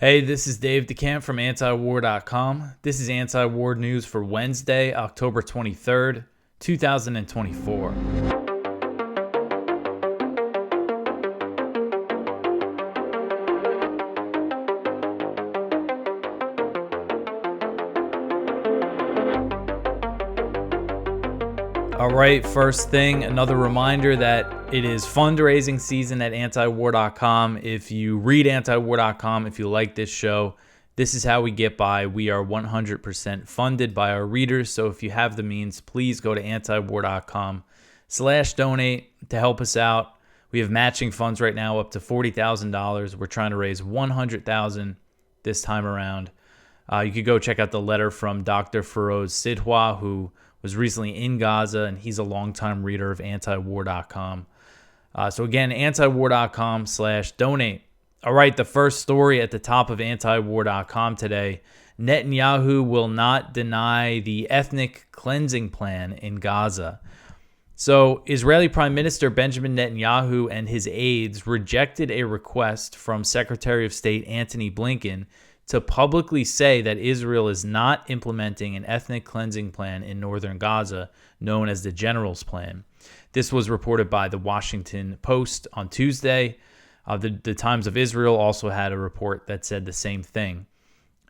Hey, this is Dave DeCamp from antiwar.com. This is anti-war news for Wednesday, October 23rd, 2024. All right, first thing, another reminder that it is fundraising season at antiwar.com. If you read antiwar.com, if you like this show, this is how we get by. We are 100% funded by our readers. So if you have the means, please go to antiwar.com/donate to help us out. We have matching funds right now up to $40,000. We're trying to raise $100,000 this time around. You could go check out the letter from Dr. Feroz Sidhwa, who was recently in Gaza, and he's a longtime reader of antiwar.com. So again, antiwar.com/donate. All right, the first story at the top of antiwar.com today. Netanyahu will not deny the ethnic cleansing plan in Gaza. So Israeli Prime Minister Benjamin Netanyahu and his aides rejected a request from Secretary of State Antony Blinken to publicly say that Israel is not implementing an ethnic cleansing plan in northern Gaza, known as the General's Plan. This was reported by the Washington Post on Tuesday. The Times of Israel also had a report that said the same thing.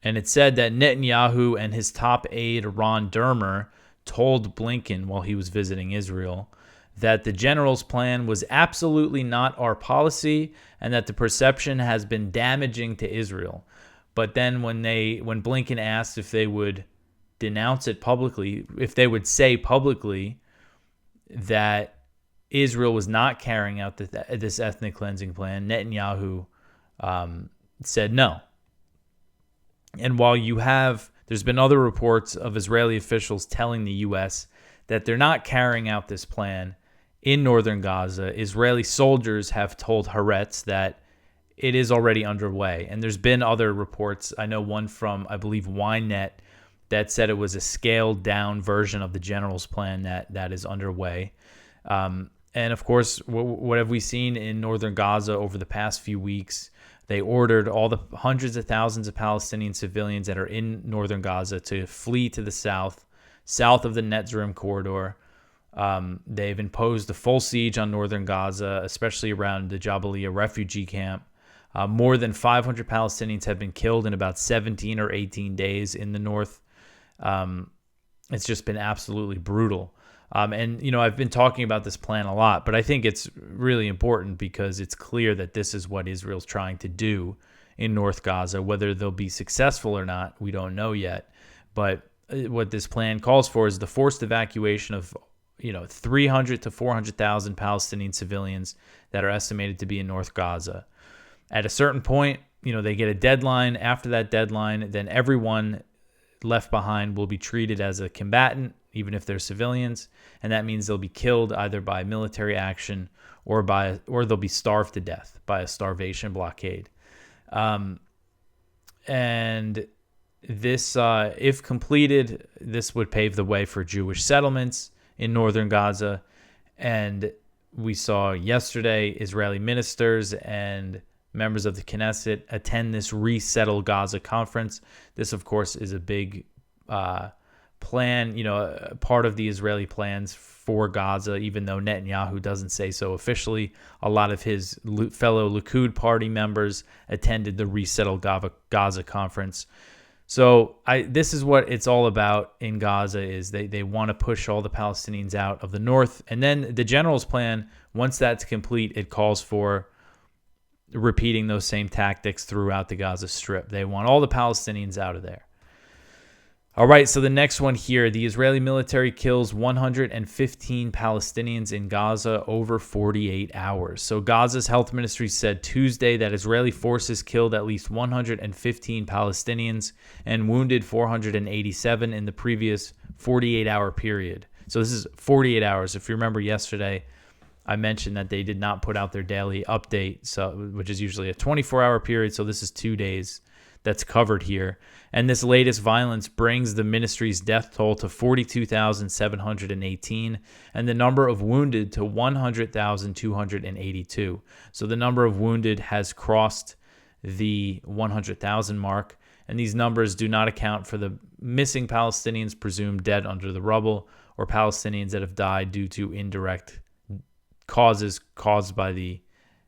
And it said that Netanyahu and his top aide, Ron Dermer, told Blinken while he was visiting Israel that the General's Plan was absolutely not our policy and that the perception has been damaging to Israel. But then when Blinken asked if they would denounce it publicly, if they would say publicly that Israel was not carrying out this ethnic cleansing plan, Netanyahu said no. And while there's been other reports of Israeli officials telling the U.S. that they're not carrying out this plan in northern Gaza, Israeli soldiers have told Haaretz that it is already underway. And there's been other reports. I know one from, I believe, Ynet that said it was a scaled down version of the General's Plan that is underway. And of course, what have we seen in northern Gaza over the past few weeks? They ordered all the hundreds of thousands of Palestinian civilians that are in northern Gaza to flee to the south of the Netzarim corridor. They've imposed a full siege on northern Gaza, especially around the Jabalia refugee camp. More than 500 Palestinians have been killed in about 17 or 18 days in the north. It's just been absolutely brutal. And, I've been talking about this plan a lot, but I think it's really important because it's clear that this is what Israel's trying to do in North Gaza. Whether they'll be successful or not, we don't know yet. But what this plan calls for is the forced evacuation of 300 to 400,000 Palestinian civilians that are estimated to be in North Gaza. At a certain point, they get a deadline. After that deadline, then everyone left behind will be treated as a combatant, even if they're civilians, and that means they'll be killed either by military action or they'll be starved to death by a starvation blockade. And this, if completed, this would pave the way for Jewish settlements in northern Gaza. And we saw yesterday Israeli ministers and members of the Knesset attend this Resettle Gaza conference. This, of course, is a big plan, part of the Israeli plans for Gaza, even though Netanyahu doesn't say so officially. A lot of his fellow Likud party members attended the Resettle Gaza conference. So this is what it's all about in Gaza, is they want to push all the Palestinians out of the north. And then the General's Plan, once that's complete, it calls for repeating those same tactics throughout the Gaza Strip. They want all the Palestinians out of there. All right, so the next one here, the Israeli military kills 115 Palestinians in Gaza over 48 hours. So Gaza's health ministry said Tuesday that Israeli forces killed at least 115 Palestinians and wounded 487 in the previous 48-hour period. So this is 48 hours. If you remember yesterday, I mentioned that they did not put out their daily update, which is usually a 24-hour period. So this is 2 days that's covered here. And this latest violence brings the ministry's death toll to 42,718 and the number of wounded to 100,282. So the number of wounded has crossed the 100,000 mark. And these numbers do not account for the missing Palestinians presumed dead under the rubble, or Palestinians that have died due to indirect causes caused by the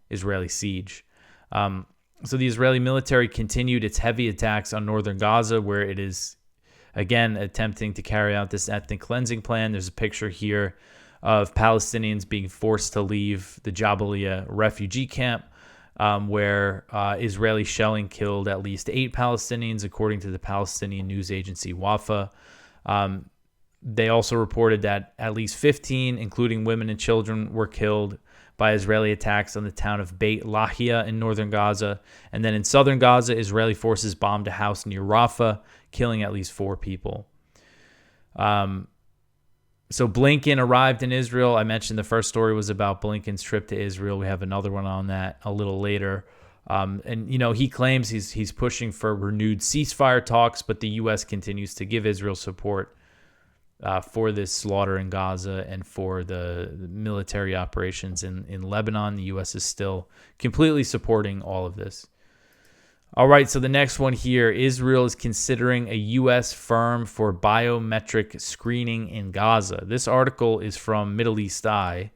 Israeli siege. So the Israeli military continued its heavy attacks on northern Gaza, where it is, again, attempting to carry out this ethnic cleansing plan. There's a picture here of Palestinians being forced to leave the Jabalia refugee camp, where Israeli shelling killed at least 8 Palestinians, according to the Palestinian news agency Wafa. They also reported that at least 15, including women and children, were killed by Israeli attacks on the town of Beit Lahia in northern Gaza. And then in southern Gaza, Israeli forces bombed a house near Rafah, killing at least 4 people. So Blinken arrived in Israel. I mentioned the first story was about Blinken's trip to Israel. We have another one on that a little later. And, he claims he's pushing for renewed ceasefire talks, but the U.S. continues to give Israel support for this slaughter in Gaza and for the military operations in Lebanon. The U.S. is still completely supporting all of this. All right, so the next one here, Israel is considering a U.S. firm for biometric screening in Gaza. This article is from Middle East Eye.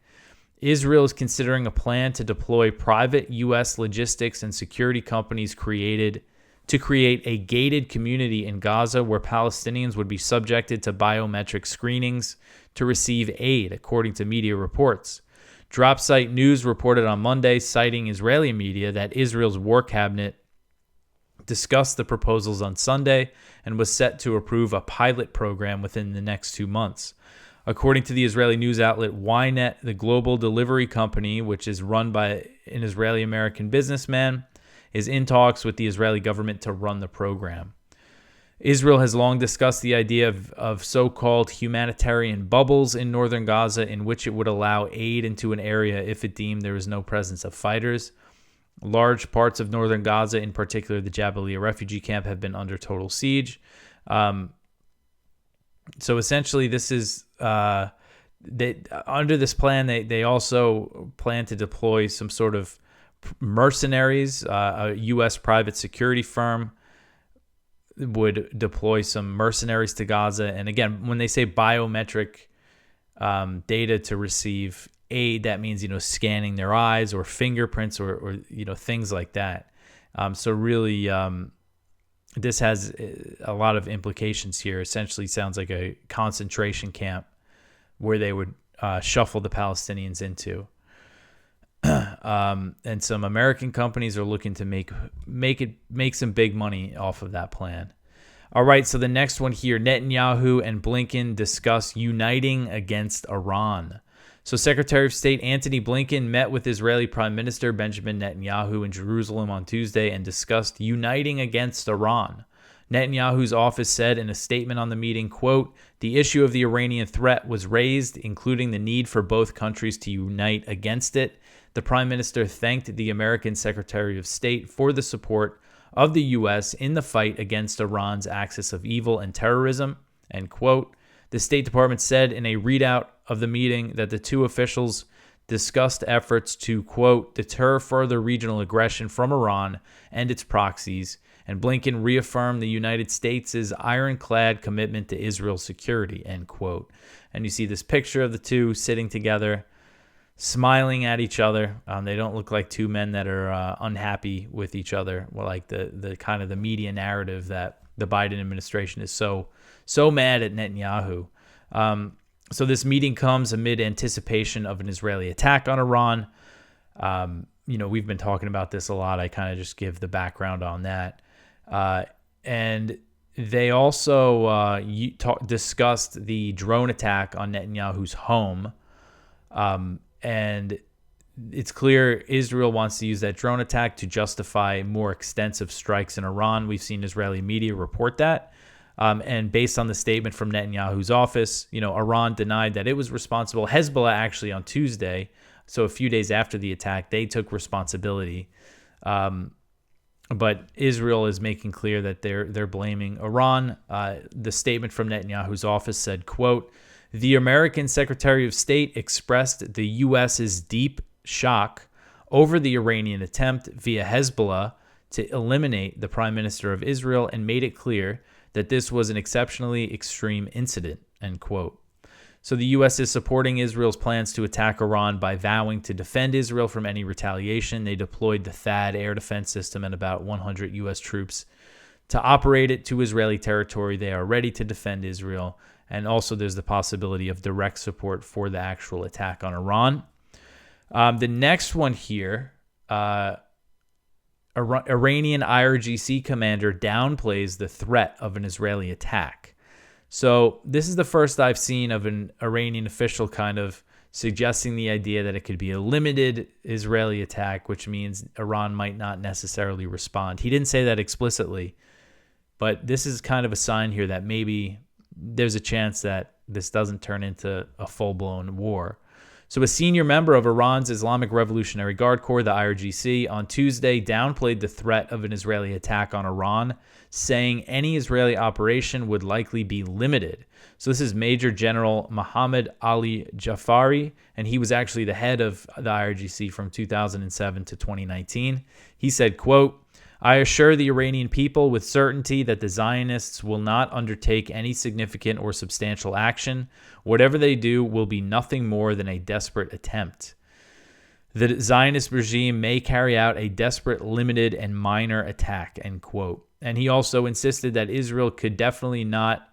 Israel is considering a plan to deploy private U.S. logistics and security companies to create a gated community in Gaza where Palestinians would be subjected to biometric screenings to receive aid, according to media reports. Dropsite News reported on Monday, citing Israeli media, that Israel's war cabinet discussed the proposals on Sunday and was set to approve a pilot program within the next 2 months. According to the Israeli news outlet Ynet, the global delivery company, which is run by an Israeli-American businessman, is in talks with the Israeli government to run the program. Israel has long discussed the idea of so-called humanitarian bubbles in northern Gaza, in which it would allow aid into an area if it deemed there is no presence of fighters. Large parts of northern Gaza, in particular the Jabalia refugee camp, have been under total siege. So essentially, this is under this plan. They also plan to deploy some sort of mercenaries. A U.S. private security firm would deploy some mercenaries to Gaza. And again, when they say biometric data to receive aid, that means scanning their eyes or fingerprints or things like that. So really, this has a lot of implications here. Essentially, sounds like a concentration camp where they would shuffle the Palestinians into. And some American companies are looking to make some big money off of that plan. All right, so the next one here, Netanyahu and Blinken discuss uniting against Iran. So Secretary of State Antony Blinken met with Israeli Prime Minister Benjamin Netanyahu in Jerusalem on Tuesday and discussed uniting against Iran. Netanyahu's office said in a statement on the meeting, quote, "The issue of the Iranian threat was raised, including the need for both countries to unite against it. The Prime Minister thanked the American Secretary of State for the support of the U.S. in the fight against Iran's axis of evil and terrorism," end quote. The State Department said in a readout of the meeting that the two officials discussed efforts to, quote, "deter further regional aggression from Iran and its proxies," and Blinken reaffirmed the United States' ironclad commitment to Israel's security, end quote. And you see this picture of the two sitting together, smiling at each other. They don't look like two men that are unhappy with each other. Well, like the kind of the media narrative that the Biden administration is so mad at Netanyahu. So this meeting comes amid anticipation of an Israeli attack on Iran. We've been talking about this a lot. I kind of just give the background on that. And they also discussed the drone attack on Netanyahu's home. And it's clear Israel wants to use that drone attack to justify more extensive strikes in Iran. We've seen Israeli media report that. And based on the statement from Netanyahu's office, Iran denied that it was responsible. Hezbollah actually on Tuesday, so a few days after the attack, they took responsibility. But Israel is making clear that they're blaming Iran. The statement from Netanyahu's office said, quote, "The American Secretary of State expressed the U.S.'s deep shock over the Iranian attempt via Hezbollah to eliminate the Prime Minister of Israel and made it clear that this was an exceptionally extreme incident, end quote. So the U.S. is supporting Israel's plans to attack Iran by vowing to defend Israel from any retaliation. They deployed the THAAD air defense system and about 100 U.S. troops to operate it to Israeli territory. They are ready to defend Israel. And also there's the possibility of direct support for the actual attack on Iran. The next one here, Iranian IRGC commander downplays the threat of an Israeli attack. So this is the first I've seen of an Iranian official kind of suggesting the idea that it could be a limited Israeli attack, which means Iran might not necessarily respond. He didn't say that explicitly, but this is kind of a sign here that maybe there's a chance that this doesn't turn into a full-blown war. So a senior member of Iran's Islamic Revolutionary Guard Corps, the IRGC, on Tuesday downplayed the threat of an Israeli attack on Iran, saying any Israeli operation would likely be limited. So this is Major General Mohammad Ali Jafari, and he was actually the head of the IRGC from 2007 to 2019. He said, quote, "I assure the Iranian people with certainty that the Zionists will not undertake any significant or substantial action. Whatever they do will be nothing more than a desperate attempt. The Zionist regime may carry out a desperate, limited, and minor attack," end quote. And he also insisted that Israel could definitely not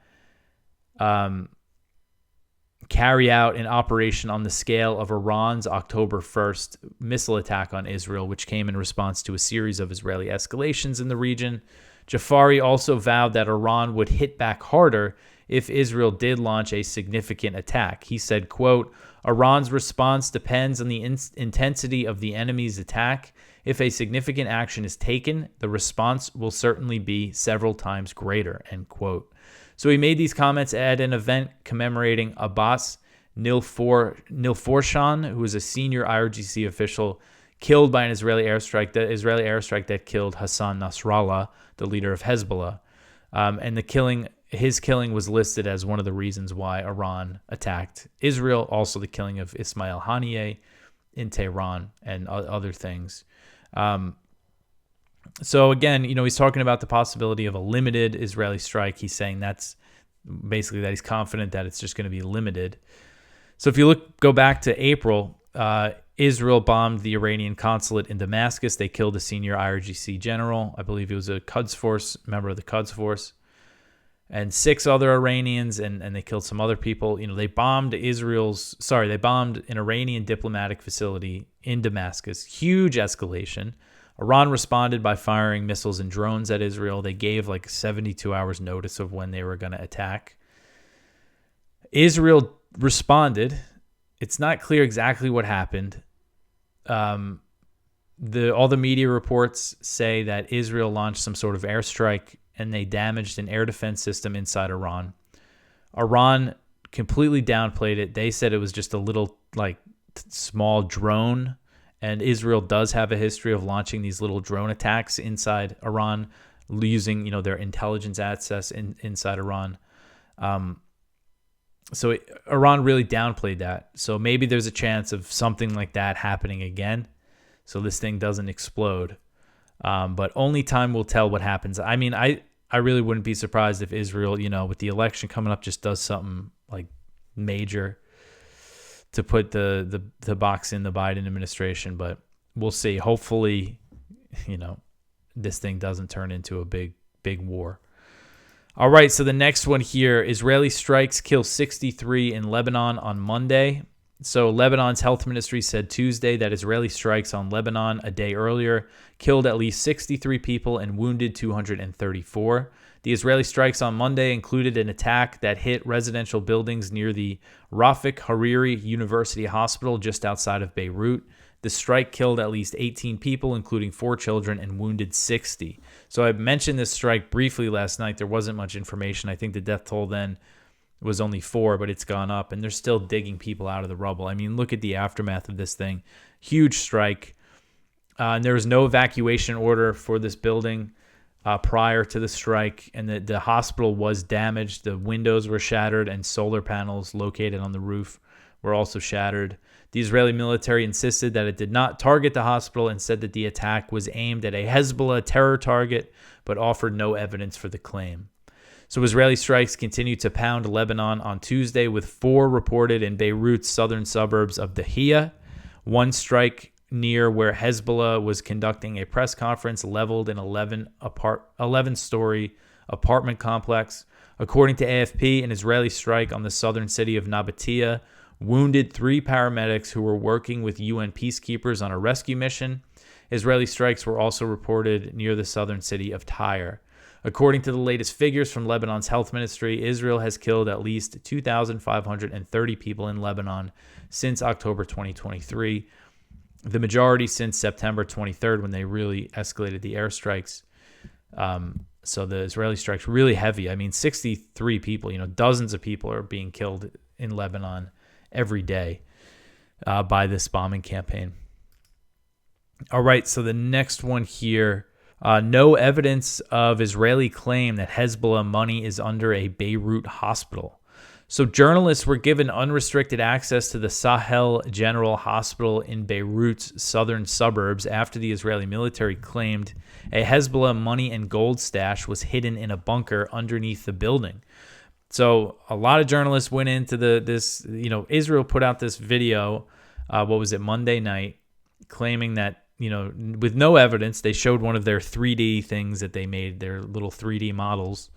carry out an operation on the scale of Iran's October 1st missile attack on Israel, which came in response to a series of Israeli escalations in the region. Jafari also vowed that Iran would hit back harder if Israel did launch a significant attack. He said, quote, "Iran's response depends on the intensity of the enemy's attack. If a significant action is taken, the response will certainly be several times greater," end quote. So he made these comments at an event commemorating Abbas Nilforshan, who was a senior IRGC official killed by an Israeli airstrike, the Israeli airstrike that killed Hassan Nasrallah, the leader of Hezbollah. And his killing was listed as one of the reasons why Iran attacked Israel, also the killing of Ismail Haniyeh in Tehran and other things. So again, he's talking about the possibility of a limited Israeli strike. He's saying that's basically that he's confident that it's just going to be limited. So if you go back to April, Israel bombed the Iranian consulate in Damascus. They killed a senior IRGC general. I believe he was a Quds Force member of the Quds Force, and 6 other Iranians, and they killed some other people. They bombed they bombed an Iranian diplomatic facility in Damascus. Huge escalation. Iran responded by firing missiles and drones at Israel. They gave 72 hours notice of when they were going to attack. Israel responded. It's not clear exactly what happened. All the media reports say that Israel launched some sort of airstrike and they damaged an air defense system inside Iran. Iran completely downplayed it. They said it was just a little small drone. And Israel does have a history of launching these little drone attacks inside Iran, using their intelligence access inside Iran. So Iran really downplayed that. So maybe there's a chance of something like that happening again, so this thing doesn't explode. But only time will tell what happens. I mean, I really wouldn't be surprised if Israel, with the election coming up, just does something major to put the box in the Biden administration, but we'll see. Hopefully, this thing doesn't turn into a big war. All right, so the next one here, Israeli strikes kill 63 in Lebanon on Monday. So Lebanon's health ministry said Tuesday that Israeli strikes on Lebanon a day earlier killed at least 63 people and wounded 234. The Israeli strikes on Monday included an attack that hit residential buildings near the Rafik Hariri University Hospital just outside of Beirut. The strike killed at least 18 people, including 4 children, and wounded 60. So I mentioned this strike briefly last night. There wasn't much information. I think the death toll then was only 4, but it's gone up, and they're still digging people out of the rubble. I mean, look at the aftermath of this thing. Huge strike. And there was no evacuation order for this building prior to the strike, and the hospital was damaged. The windows were shattered, and solar panels located on the roof were also shattered. The Israeli military insisted that it did not target the hospital and said that the attack was aimed at a Hezbollah terror target, but offered no evidence for the claim. So Israeli strikes continued to pound Lebanon on Tuesday, with 4 reported in Beirut's southern suburbs of Dahia. One strike near where Hezbollah was conducting a press conference leveled an 11-story apartment complex. According to AFP, an Israeli strike on the southern city of Nabatea wounded 3 paramedics who were working with UN peacekeepers on a rescue mission. Israeli strikes were also reported near the southern city of Tyre. According to the latest figures from Lebanon's health ministry, Israel has killed at least 2,530 people in Lebanon since October 2023, the majority since September 23rd, when they really escalated the airstrikes. So the Israeli strikes really heavy. I mean, 63 people, dozens of people are being killed in Lebanon every day by this bombing campaign. All right, so the next one here, no evidence of Israeli claim that Hezbollah money is under a Beirut hospital. So journalists were given unrestricted access to the Sahel General Hospital in Beirut's southern suburbs after the Israeli military claimed a Hezbollah money and gold stash was hidden in a bunker underneath the building. So a lot of journalists went into Israel put out this video, Monday night, claiming that, with no evidence. They showed one of their 3D things that they made, their little 3D models,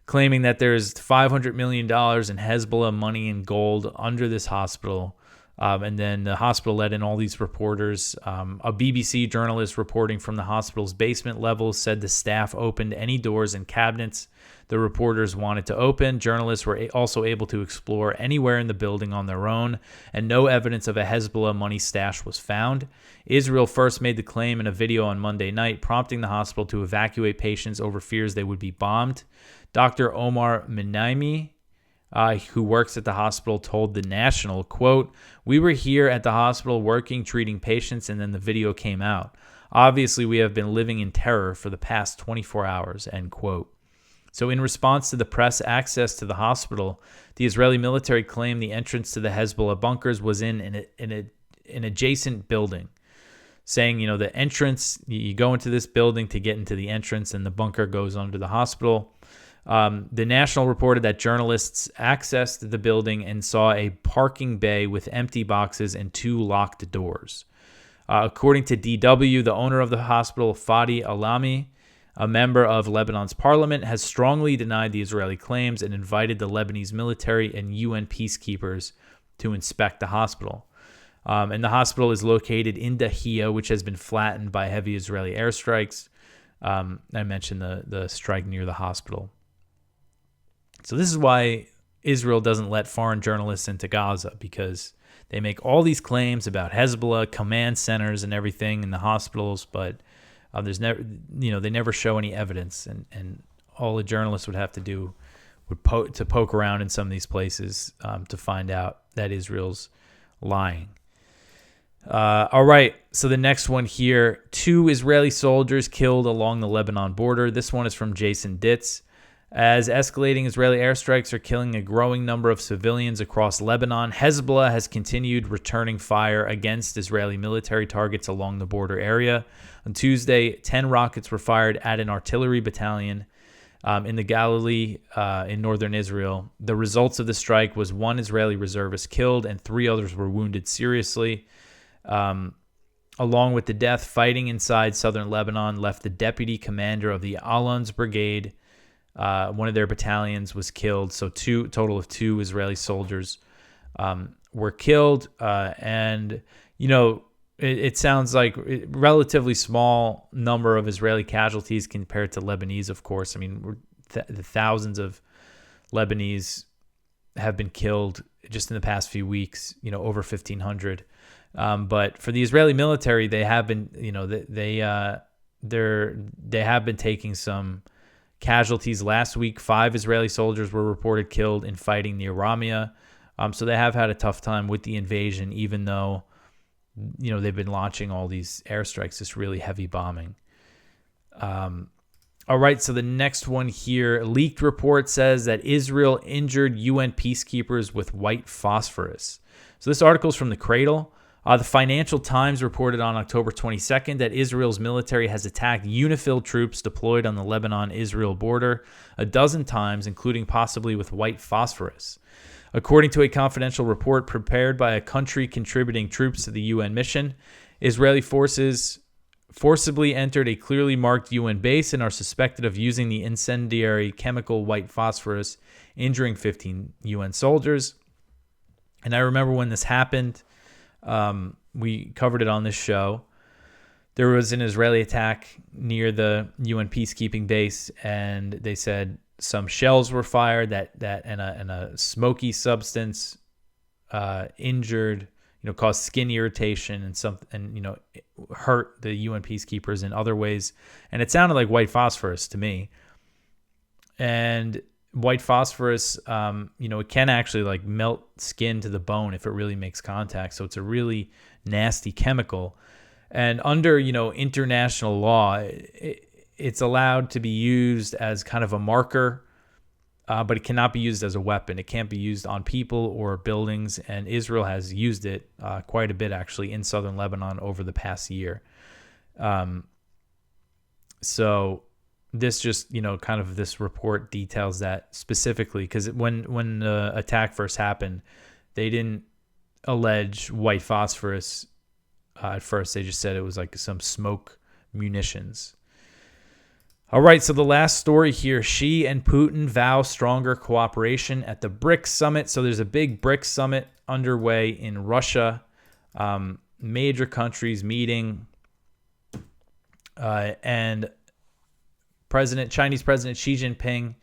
claiming that there's $500 million in Hezbollah money and gold under this hospital. And then the hospital let in all these reporters. A BBC journalist reporting from the hospital's basement level said the staff opened any doors and cabinets the reporters wanted to open. Journalists were also able to explore anywhere in the building on their own, and no evidence of a Hezbollah money stash was found. Israel first made the claim in a video on Monday night, prompting the hospital to evacuate patients over fears they would be bombed. Dr. Omar Minaimi, who works at the hospital, told The National, quote, "We were here at the hospital working, treating patients, and then the video came out. Obviously, we have been living in terror for the past 24 hours, end quote. So in response to the press access to the hospital, the Israeli military claimed the entrance to the Hezbollah bunkers was in an adjacent building, saying, the entrance, you go into this building to get into the entrance, and the bunker goes under the hospital. The National reported that journalists accessed the building and saw a parking bay with empty boxes and 2 locked doors. According to DW, the owner of the hospital, Fadi Alami, a member of Lebanon's parliament, has strongly denied the Israeli claims and invited the Lebanese military and UN peacekeepers to inspect the hospital. And the hospital is located in Dahia, which has been flattened by heavy Israeli airstrikes. I mentioned the strike near the hospital. So this is why Israel doesn't let foreign journalists into Gaza, because they make all these claims about Hezbollah command centers and everything in the hospitals, but there's never, they never show any evidence, and all the journalists would have to do would poke around in some of these places to find out that Israel's lying. All right, so the next one here, 2 Israeli soldiers killed along the Lebanon border. This one is from Jason Ditz. As escalating Israeli airstrikes are killing a growing number of civilians across Lebanon, Hezbollah has continued returning fire against Israeli military targets along the border area. On Tuesday, 10 rockets were fired at an artillery battalion in the Galilee in northern Israel. The results of the strike was 1 Israeli reservist killed and 3 others were wounded seriously. Along with the death, fighting inside southern Lebanon left the deputy commander of the Alon's brigade. One of their battalions was killed, so total of 2 Israeli soldiers were killed. And it sounds like a relatively small number of Israeli casualties compared to Lebanese, of course. I mean, the thousands of Lebanese have been killed just in the past few weeks, over 1,500. But for the Israeli military, they have been, they have been taking some casualties. Last week, 5 Israeli soldiers were reported killed in fighting near Ramia. So they have had a tough time with the invasion, even though, they've been launching all these airstrikes, this really heavy bombing. All All right, so the next one here, leaked report says that Israel injured UN peacekeepers with white phosphorus. So this article is from The Cradle. The Financial Times reported on October 22nd that Israel's military has attacked UNIFIL troops deployed on the Lebanon-Israel border a dozen times, including possibly with white phosphorus. According to a confidential report prepared by a country contributing troops to the UN mission, Israeli forces forcibly entered a clearly marked UN base and are suspected of using the incendiary chemical white phosphorus, injuring 15 UN soldiers. And I remember when this happened, we covered it on this show. There was an Israeli attack near the UN peacekeeping base, and they said some shells were fired and a smoky substance injured, caused skin irritation and hurt the UN peacekeepers in other ways. And it sounded like white phosphorus to me. And white phosphorus, it can actually like melt skin to the bone if it really makes contact. So it's a really nasty chemical. And under, international law, it's allowed to be used as kind of a marker, but it cannot be used as a weapon. It can't be used on people or buildings, and Israel has used it quite a bit, actually, in southern Lebanon over the past year. So this just, kind of this report details that specifically, because when the attack first happened, they didn't allege white phosphorus at first. They just said it was like some smoke munitions. All right, so the last story here, Xi and Putin vow stronger cooperation at the BRICS summit. So there's a big BRICS summit underway in Russia. Major countries meeting. And Chinese President Xi Jinping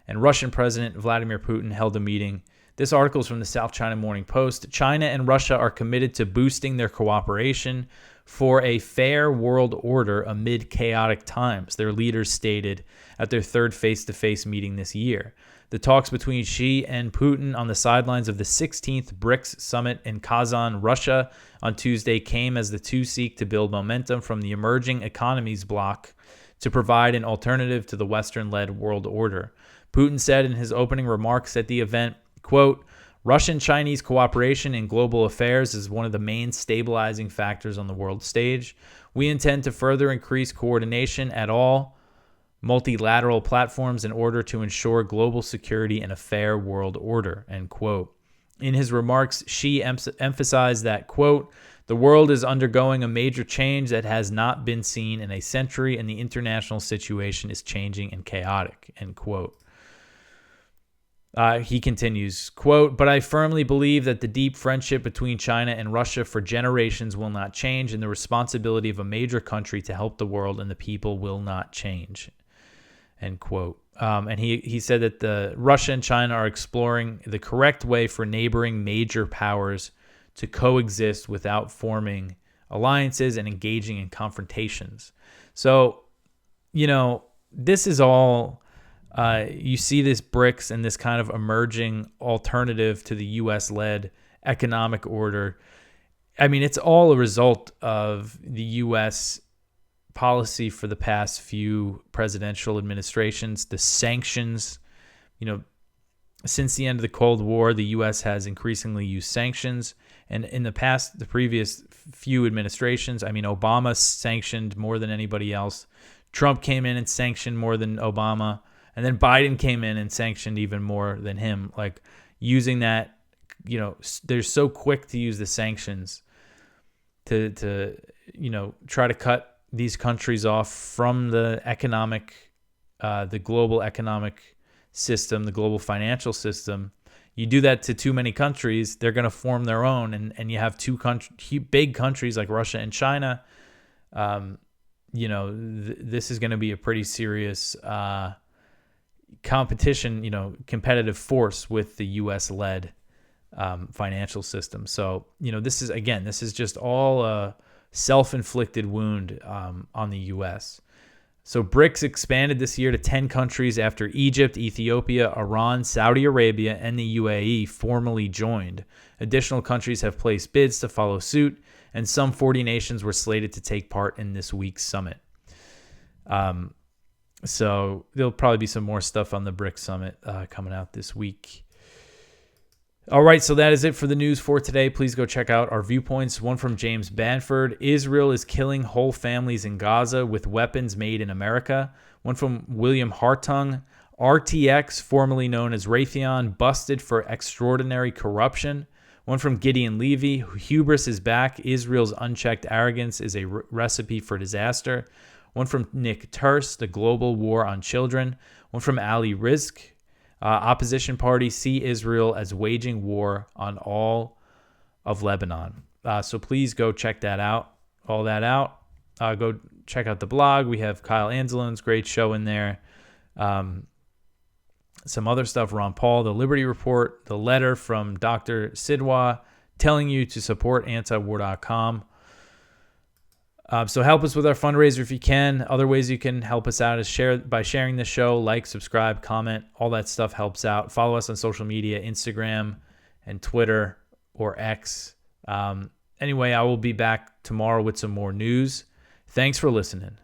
and Russian President Vladimir Putin held a meeting. This article is from the South China Morning Post. China and Russia are committed to boosting their cooperation for a fair world order amid chaotic times, their leaders stated at their third face-to-face meeting this year. The talks between Xi and Putin on the sidelines of the 16th BRICS summit in Kazan, Russia, on Tuesday came as the two seek to build momentum from the emerging economies bloc to provide an alternative to the Western-led world order. Putin said in his opening remarks at the event, quote, Russian-Chinese cooperation in global affairs is one of the main stabilizing factors on the world stage. We intend to further increase coordination at all multilateral platforms in order to ensure global security and a fair world order, end quote. In his remarks, Xi emphasized that, quote, the world is undergoing a major change that has not been seen in a century, and the international situation is changing and chaotic, end quote. He continues, quote, but I firmly believe that the deep friendship between China and Russia for generations will not change, and the responsibility of a major country to help the world and the people will not change, end quote. And he said that the Russia and China are exploring the correct way for neighboring major powers to coexist without forming alliances and engaging in confrontations. So, this is all... you see this BRICS and this kind of emerging alternative to the U.S.-led economic order. I mean, it's all a result of the U.S. policy for the past few presidential administrations. The sanctions, since the end of the Cold War, the U.S. has increasingly used sanctions. And in the previous few administrations, I mean, Obama sanctioned more than anybody else. Trump came in and sanctioned more than Obama. And then Biden came in and sanctioned even more than him, like using that, they're so quick to use the sanctions to try to cut these countries off from the the global economic system, the global financial system. You do that to too many countries, they're going to form their own. And you have big countries like Russia and China. This is going to be a pretty serious competition, competitive force with the U.S.-led financial system. So, this is just all a self-inflicted wound on the U.S. So BRICS expanded this year to 10 countries after Egypt, Ethiopia, Iran, Saudi Arabia, and the UAE formally joined. Additional countries have placed bids to follow suit, and some 40 nations were slated to take part in this week's summit. So there'll probably be some more stuff on the BRICS summit coming out this week. All right, so that is it for the news for today. Please go check out our viewpoints. One from James Banford. Israel is killing whole families in Gaza with weapons made in America. One from William Hartung. RTX, formerly known as Raytheon, busted for extraordinary corruption. One from Gideon Levy. Hubris is back. Israel's unchecked arrogance is a recipe for disaster. One from Nick Turse. The global war on children. One from Ali Rizk. Opposition parties see Israel as waging war on all of Lebanon. So please go check that out, all that out. Go check out the blog. We have Kyle Anzalone's great show in there. Some other stuff, Ron Paul, the Liberty Report, the letter from Dr. Sidwa telling you to support antiwar.com. So help us with our fundraiser if you can. Other ways you can help us out is by sharing the show, like, subscribe, comment. All that stuff helps out. Follow us on social media, Instagram and Twitter or X. Anyway, I will be back tomorrow with some more news. Thanks for listening.